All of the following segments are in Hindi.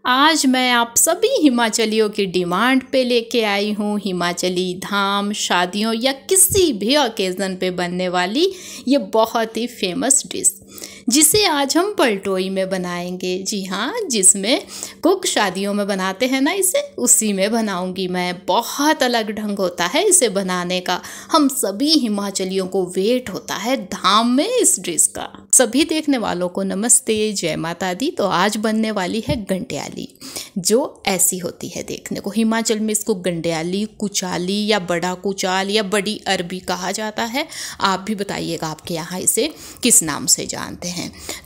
आज मैं आप सभी हिमाचलियों की डिमांड पे लेके आई हूँ हिमाचली धाम, शादियों या किसी भी ओकेज़न पे बनने वाली ये बहुत ही फेमस डिश, जिसे आज हम पलटोई में बनाएंगे। जी हाँ, जिसमें कुक शादियों में बनाते हैं ना, इसे उसी में बनाऊंगी मैं। बहुत अलग ढंग होता है इसे बनाने का। हम सभी हिमाचलियों को वेट होता है धाम में इस डिश का। सभी देखने वालों को नमस्ते, जय माता दी। तो आज बनने वाली है गंड्याली, जो ऐसी होती है देखने को। हिमाचल में इसको गंड्याली, कुचाली या बड़ा कुचाल या बड़ी अरबी कहा जाता है। आप भी बताइएगा आपके यहाँ इसे किस नाम से जानते हैं।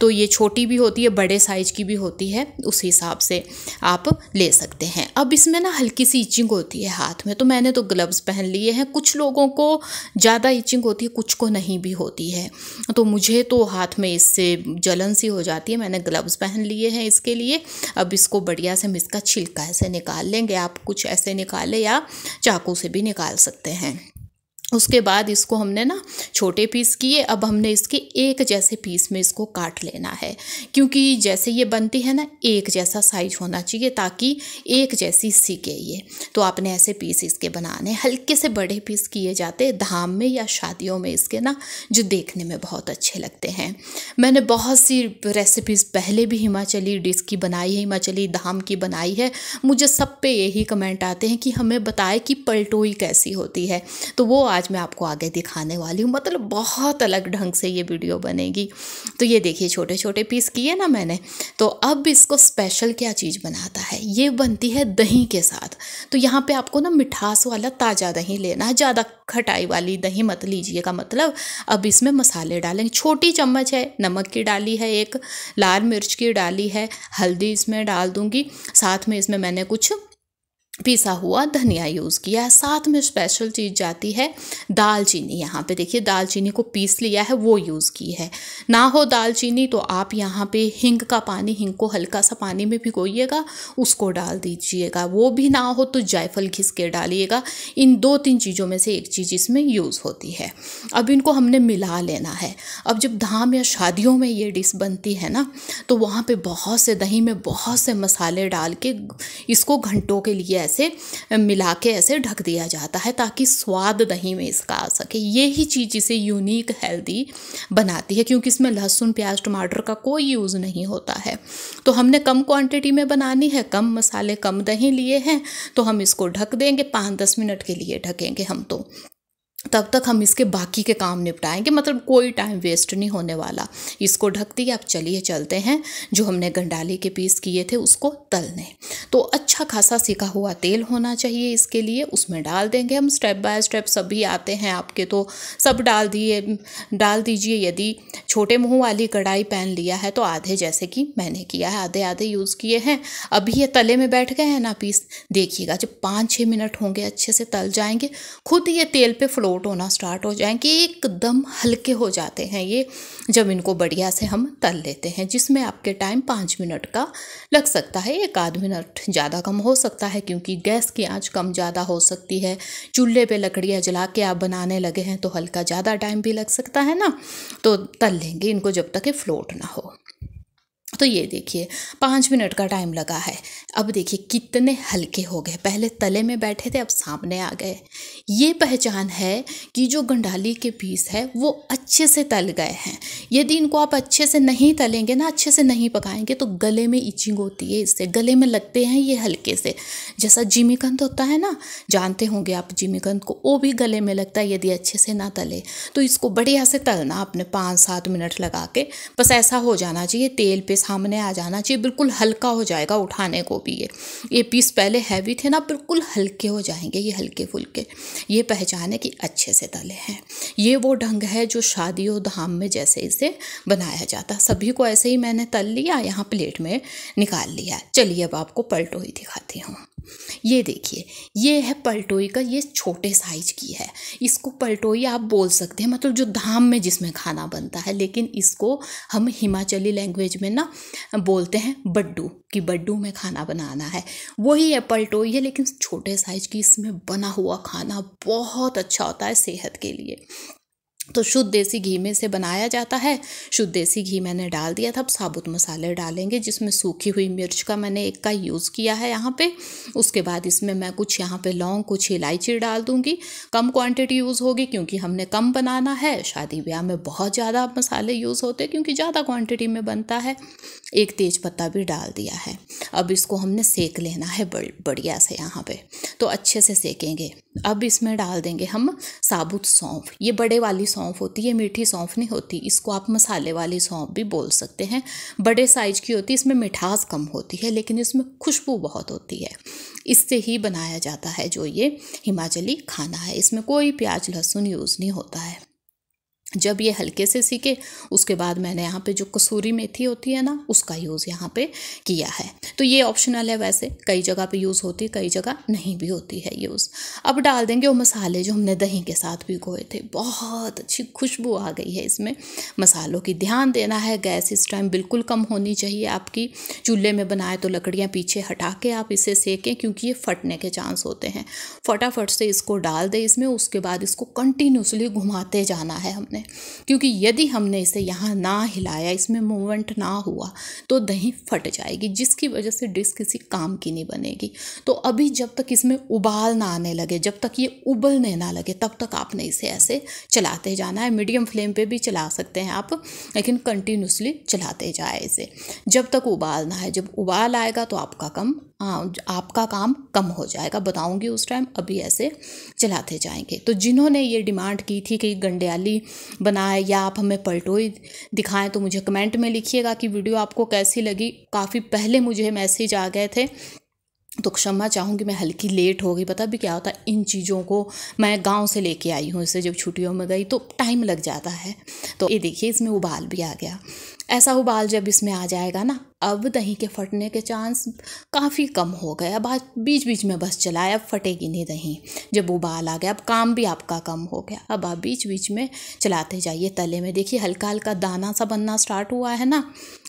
तो ये छोटी भी होती है, बड़े साइज की भी होती है, उस हिसाब से आप ले सकते हैं। अब इसमें ना हल्की सी इचिंग होती है हाथ में, तो मैंने तो ग्लव्स पहन लिए हैं। कुछ लोगों को ज़्यादा इचिंग होती है, कुछ को नहीं भी होती है। तो मुझे तो हाथ में इससे जलन सी हो जाती है, मैंने ग्लव्स पहन लिए हैं इसके लिए। अब इसको बढ़िया से हम इसका छिलका ऐसे निकाल लेंगे। आप कुछ ऐसे निकाले या चाकू से भी निकाल सकते हैं। उसके बाद इसको हमने ना छोटे पीस किए। अब हमने इसके एक जैसे पीस में इसको काट लेना है, क्योंकि जैसे ये बनती है ना, एक जैसा साइज होना चाहिए ताकि एक जैसी सीखे ये। तो आपने ऐसे पीस इसके बनाने। हल्के से बड़े पीस किए जाते हैं धाम में या शादियों में इसके ना, जो देखने में बहुत अच्छे लगते हैं। मैंने बहुत सी रेसिपीज़ पहले भी हिमाचली डिश की बनाई है, हिमाचली धाम की बनाई है। मुझे सब पे यही कमेंट आते हैं कि हमें बताए कि पलटोई कैसी होती है। तो वो आज मैं आपको आगे दिखाने वाली हूँ। मतलब बहुत अलग ढंग से ये वीडियो बनेगी। तो ये देखिए छोटे छोटे पीस किए ना मैंने। तो अब इसको स्पेशल क्या चीज़ बनाता है, ये बनती है दही के साथ। तो यहाँ पे आपको ना मिठास वाला ताज़ा दही लेना है, ज़्यादा खटाई वाली दही मत लीजिएगा। मतलब अब इसमें मसाले डालेंगे। छोटी चम्मच है नमक की डाली है, एक लाल मिर्च की डाली है, हल्दी इसमें डाल दूँगी। साथ में इसमें मैंने कुछ पिसा हुआ धनिया यूज़ किया है। साथ में स्पेशल चीज़ जाती है दालचीनी। यहाँ पे देखिए दालचीनी को पीस लिया है, वो यूज़ की है। ना हो दालचीनी तो आप यहाँ पे हिंग का पानी, हिंग को हल्का सा पानी में भिगोइएगा, उसको डाल दीजिएगा। वो भी ना हो तो जायफल घिस के डालिएगा। इन 2-3 चीज़ों में से एक चीज़ इसमें यूज़ होती है। अब इनको हमने मिला लेना है। अब जब धाम या शादियों में ये डिश बनती है ना, तो वहाँ पे बहुत से दही में बहुत से मसाले डाल के इसको घंटों के लिए ऐसे मिला के ऐसे ढक दिया जाता है, ताकि स्वाद दही में इसका आ सके। यही चीज़ इसे यूनिक हेल्दी बनाती है, क्योंकि इसमें लहसुन, प्याज, टमाटर का कोई यूज़ नहीं होता है। तो हमने कम क्वांटिटी में बनानी है, कम मसाले, कम दही लिए हैं, तो हम इसको ढक देंगे। 5-10 मिनट के लिए ढकेंगे हम। तो तब तक हम इसके बाकी के काम निपटाएंगे। मतलब कोई टाइम वेस्ट नहीं होने वाला। इसको ढक दिए। अब चलिए चलते हैं जो हमने गंडाली के पीस किए थे उसको तलने। तो अच्छा खासा सिका हुआ तेल होना चाहिए इसके लिए, उसमें डाल देंगे हम। स्टेप बाय स्टेप सभी आते हैं आपके, तो सब डाल दीजिए। यदि छोटे मुँह वाली कढ़ाई पैन लिया है तो आधे, जैसे कि मैंने किया है, आधे आधे यूज़ किए हैं। अभी ये तले में बैठ गए हैं ना पीस। देखिएगा जब 5-6 मिनट होंगे अच्छे से तल जाएंगे, खुद ये तेल पे फ्लोट होना स्टार्ट हो जाएंगे। एकदम हल्के हो जाते हैं ये जब इनको बढ़िया से हम तल लेते हैं, जिसमें आपके टाइम 5 मिनट का लग सकता है। 1-आध मिनट ज़्यादा कम हो सकता है, क्योंकि गैस की आंच कम ज़्यादा हो सकती है। चूल्हे पे लकड़ियाँ जला के आप बनाने लगे हैं तो हल्का ज़्यादा टाइम भी लग सकता है ना। तो तल लेंगे इनको जब तक ये फ्लोट ना हो। तो ये देखिए 5 मिनट का टाइम लगा है। अब देखिए कितने हल्के हो गए। पहले तले में बैठे थे, अब सामने आ गए। ये पहचान है कि जो गंडाली के पीस है वो अच्छे से तल गए हैं। यदि इनको आप अच्छे से नहीं तलेंगे ना, अच्छे से नहीं पकाएंगे, तो गले में इचिंग होती है, इससे गले में लगते हैं ये हल्के से। जैसा जिमीकंद होता है ना, जानते होंगे आप जिमीकंद को, वो भी गले में लगता है यदि अच्छे से ना तले। तो इसको बढ़िया से तलना आपने 5-7 मिनट लगा के। बस ऐसा हो जाना चाहिए, तेल पे सामने आ जाना चाहिए। बिल्कुल हल्का हो जाएगा उठाने को भी। ये पीस पहले हैवी थे ना, बिल्कुल हल्के हो जाएंगे ये, हल्के फुल्के। ये पहचान है कि अच्छे से तले हैं। ये वो ढंग है जो शादियों धाम में जैसे इसे बनाया जाता। सभी को ऐसे ही मैंने तल लिया, यहाँ प्लेट में निकाल लिया। चलिए अब आपको पलटोई दिखाती हूँ। ये देखिए, ये है पलटोई का, ये छोटे साइज की है। इसको पलटोई आप बोल सकते हैं, मतलब जो धाम में जिसमें खाना बनता है। लेकिन इसको हम हिमाचली लैंग्वेज में ना बोलते हैं बड्डू, कि बड्डू में खाना बनाना है, वही है पलटोई है, लेकिन छोटे साइज की। इसमें बना हुआ खाना बहुत अच्छा होता है सेहत के लिए। तो शुद्ध देसी घी में से बनाया जाता है। शुद्ध देसी घी मैंने डाल दिया था। अब साबुत मसाले डालेंगे, जिसमें सूखी हुई मिर्च का मैंने 1 का यूज़ किया है यहाँ पे। उसके बाद इसमें मैं कुछ यहाँ पे लौंग, कुछ इलायची डाल दूँगी। कम क्वांटिटी यूज़ होगी क्योंकि हमने कम बनाना है। शादी ब्याह में बहुत ज़्यादा मसाले यूज़ होते हैं क्योंकि ज़्यादा क्वान्टिटी में बनता है। 1 तेज पत्ता भी डाल दिया है। अब इसको हमने सेक लेना है बढ़िया से यहाँ पे, तो अच्छे से सेकेंगे। अब इसमें डाल देंगे हम साबुत सौंफ। ये बड़े वाली सौंफ होती है, मीठी सौंफ नहीं होती। इसको आप मसाले वाली सौंफ भी बोल सकते हैं। बड़े साइज की होती है, इसमें मिठास कम होती है लेकिन इसमें खुशबू बहुत होती है। इससे ही बनाया जाता है जो ये हिमाचली खाना है। इसमें कोई प्याज लहसुन यूज़ नहीं होता है। जब ये हल्के से सीखे उसके बाद मैंने यहाँ पे जो कसूरी मेथी होती है ना, उसका यूज़ यहाँ पे किया है। तो ये ऑप्शनल है, वैसे कई जगह पे यूज़ होती है, कई जगह नहीं भी होती है यूज़। अब डाल देंगे वो मसाले जो हमने दही के साथ भिगोए थे। बहुत अच्छी खुशबू आ गई है इसमें। मसालों की ध्यान देना है। गैस इस टाइम बिल्कुल कम होनी चाहिए आपकी। चूल्हे में बनाए तो लकड़ियाँ पीछे हटा के आप इसे सेकें क्योंकि ये फटने के चांस होते हैं। फटाफट से इसको डाल दें इसमें। उसके बाद इसको कंटिन्यूसली घुमाते जाना है हमने, क्योंकि यदि हमने इसे यहाँ ना हिलाया, इसमें मूवमेंट ना हुआ तो दही फट जाएगी, जिसकी वजह से डिश किसी काम की नहीं बनेगी। तो अभी जब तक इसमें उबाल ना आने लगे, जब तक ये उबलने ना लगे, तब तक आपने इसे ऐसे चलाते जाना है। मीडियम फ्लेम पे भी चला सकते हैं आप, लेकिन कंटिन्यूसली चलाते जाए इसे जब तक उबाल ना है। जब उबाल आएगा तो आपका काम कम हो जाएगा, बताऊंगी उस टाइम। अभी ऐसे चलाते जाएंगे। तो जिन्होंने ये डिमांड की थी कि गंड्याली बनाए या आप हमें पलटोई दिखाएं, तो मुझे कमेंट में लिखिएगा कि वीडियो आपको कैसी लगी। काफ़ी पहले मुझे मैसेज आ गए थे, तो क्षमा चाहूँगी, मैं हल्की लेट हो गई। पता भी क्या होता है, इन चीज़ों को मैं गांव से लेके आई हूँ। इसे जब छुट्टियों में गई तो टाइम लग जाता है। तो ये देखिए इसमें उबाल भी आ गया। ऐसा उबाल जब इसमें आ जाएगा ना, अब दही के फटने के चांस काफ़ी कम हो गए। अब आज बीच बीच में बस चलाए, अब फटेगी नहीं दही। जब उबाल आ गया, अब काम भी आपका कम हो गया। अब आप बीच बीच में चलाते जाइए। तले में देखिए हल्का हल्का दाना सा बनना स्टार्ट हुआ है ना,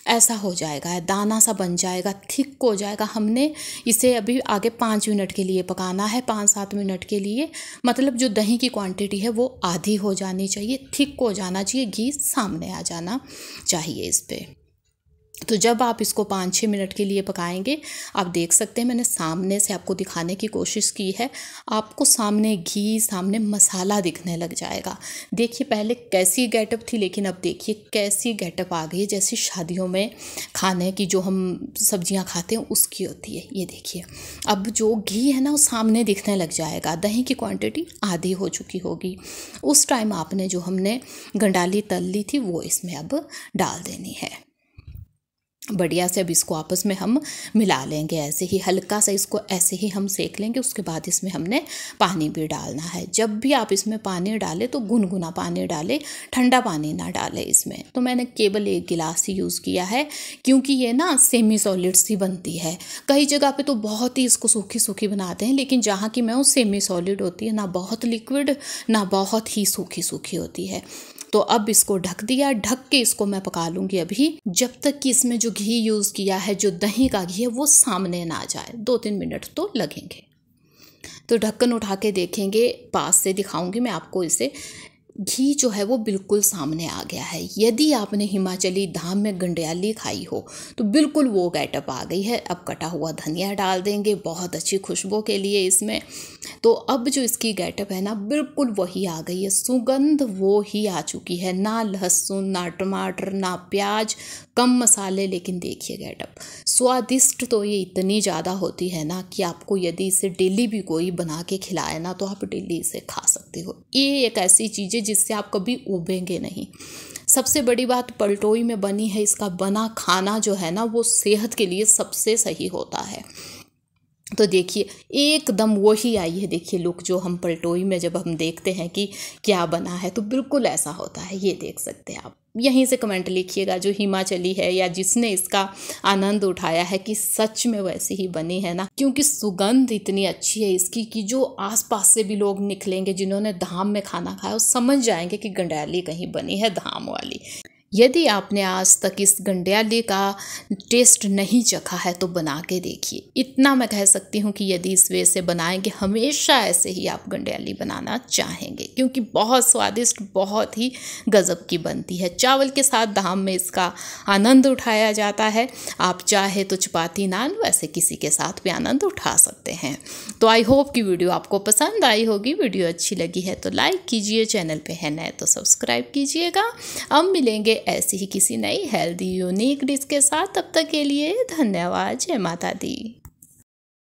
ऐसा हो जाएगा, दाना सा बन जाएगा, थिक हो जाएगा। हमने इसे अभी आगे 5 मिनट के लिए पकाना है, 5-7 मिनट के लिए। मतलब जो दही की क्वांटिटी है वो आधी हो जानी चाहिए, थिक हो जाना चाहिए, घी सामने आ जाना चाहिए इस पे। तो जब आप इसको 5-6 मिनट के लिए पकाएंगे, आप देख सकते हैं मैंने सामने से आपको दिखाने की कोशिश की है। आपको सामने घी, सामने मसाला दिखने लग जाएगा। देखिए पहले कैसी गेटअप थी, लेकिन अब देखिए कैसी गेटअप आ गई है, जैसी शादियों में खाने की जो हम सब्जियां खाते हैं उसकी होती है। ये देखिए अब जो घी है ना वो सामने दिखने लग जाएगा। दही की क्वांटिटी आधी हो चुकी होगी। उस टाइम आपने जो हमने गंडाली तल ली थी वो इसमें अब डाल देनी है। बढ़िया से अब इसको आपस में हम मिला लेंगे। ऐसे ही हल्का सा इसको ऐसे ही हम सेक लेंगे। उसके बाद इसमें हमने पानी भी डालना है। जब भी आप इसमें पानी डालें तो गुनगुना पानी डालें, ठंडा पानी ना डालें इसमें। तो मैंने केवल 1 गिलास ही यूज़ किया है, क्योंकि ये ना सेमी सॉलिड सी बनती है। कई जगह पे तो बहुत ही इसको सूखी सूखी बनाते हैं, लेकिन जहाँ की मैं हूँ सेमी सॉलिड होती है, ना बहुत लिक्विड ना बहुत ही सूखी सूखी होती है। तो अब इसको ढक दिया। ढक के इसको मैं पका लूँगी अभी, जब तक कि इसमें जो घी यूज़ किया है, जो दही का घी है, वो सामने ना आ जाए। 2-3 मिनट तो लगेंगे। तो ढक्कन उठा के देखेंगे, पास से दिखाऊंगी मैं आपको इसे। घी जो है वो बिल्कुल सामने आ गया है। यदि आपने हिमाचली धाम में गंड्याली खाई हो तो बिल्कुल वो गेटअप आ गई है। अब कटा हुआ धनिया डाल देंगे बहुत अच्छी खुशबू के लिए इसमें। तो अब जो इसकी गेटअप है ना, बिल्कुल वही आ गई है, सुगंध वो ही आ चुकी है। ना लहसुन, ना टमाटर, ना प्याज, कम मसाले, लेकिन देखिए गेटअप। स्वादिष्ट तो ये इतनी ज़्यादा होती है ना कि आपको यदि इसे डेली भी कोई बना के खिलाए ना, तो आप डेली इसे खा सकते हो। ये एक ऐसी चीज़ है जिससे आप कभी उबेंगे नहीं। सबसे बड़ी बात पलटोई में बनी है, इसका बना खाना जो है ना वो सेहत के लिए सबसे सही होता है। तो देखिए एकदम वही आई है। देखिए लुक जो हम पलटोई में जब हम देखते हैं कि क्या बना है, तो बिल्कुल ऐसा होता है। ये देख सकते हैं आप। यहीं से कमेंट लिखिएगा जो हिमाचली है या जिसने इसका आनंद उठाया है कि सच में वैसी ही बनी है ना, क्योंकि सुगंध इतनी अच्छी है इसकी कि जो आसपास से भी लोग निकलेंगे, जिन्होंने धाम में खाना खाया, वो समझ जाएंगे कि गंड्याली कहीं बनी है धाम वाली। यदि आपने आज तक इस गंड्याली का टेस्ट नहीं चखा है तो बना के देखिए। इतना मैं कह सकती हूँ कि यदि इस वे से बनाएंगे हमेशा ऐसे ही आप गंड्याली बनाना चाहेंगे, क्योंकि बहुत स्वादिष्ट, बहुत ही गजब की बनती है। चावल के साथ धाम में इसका आनंद उठाया जाता है। आप चाहे तो चपाती नान वैसे किसी के साथ भी आनंद उठा सकते हैं। तो आई होप कि वीडियो आपको पसंद आई होगी। वीडियो अच्छी लगी है तो लाइक कीजिए, चैनल पे है नए तो सब्सक्राइब कीजिएगा। अब मिलेंगे ऐसी ही किसी नई हेल्दी यूनिक डिश के साथ। तब तक के लिए धन्यवाद। जय माता दी।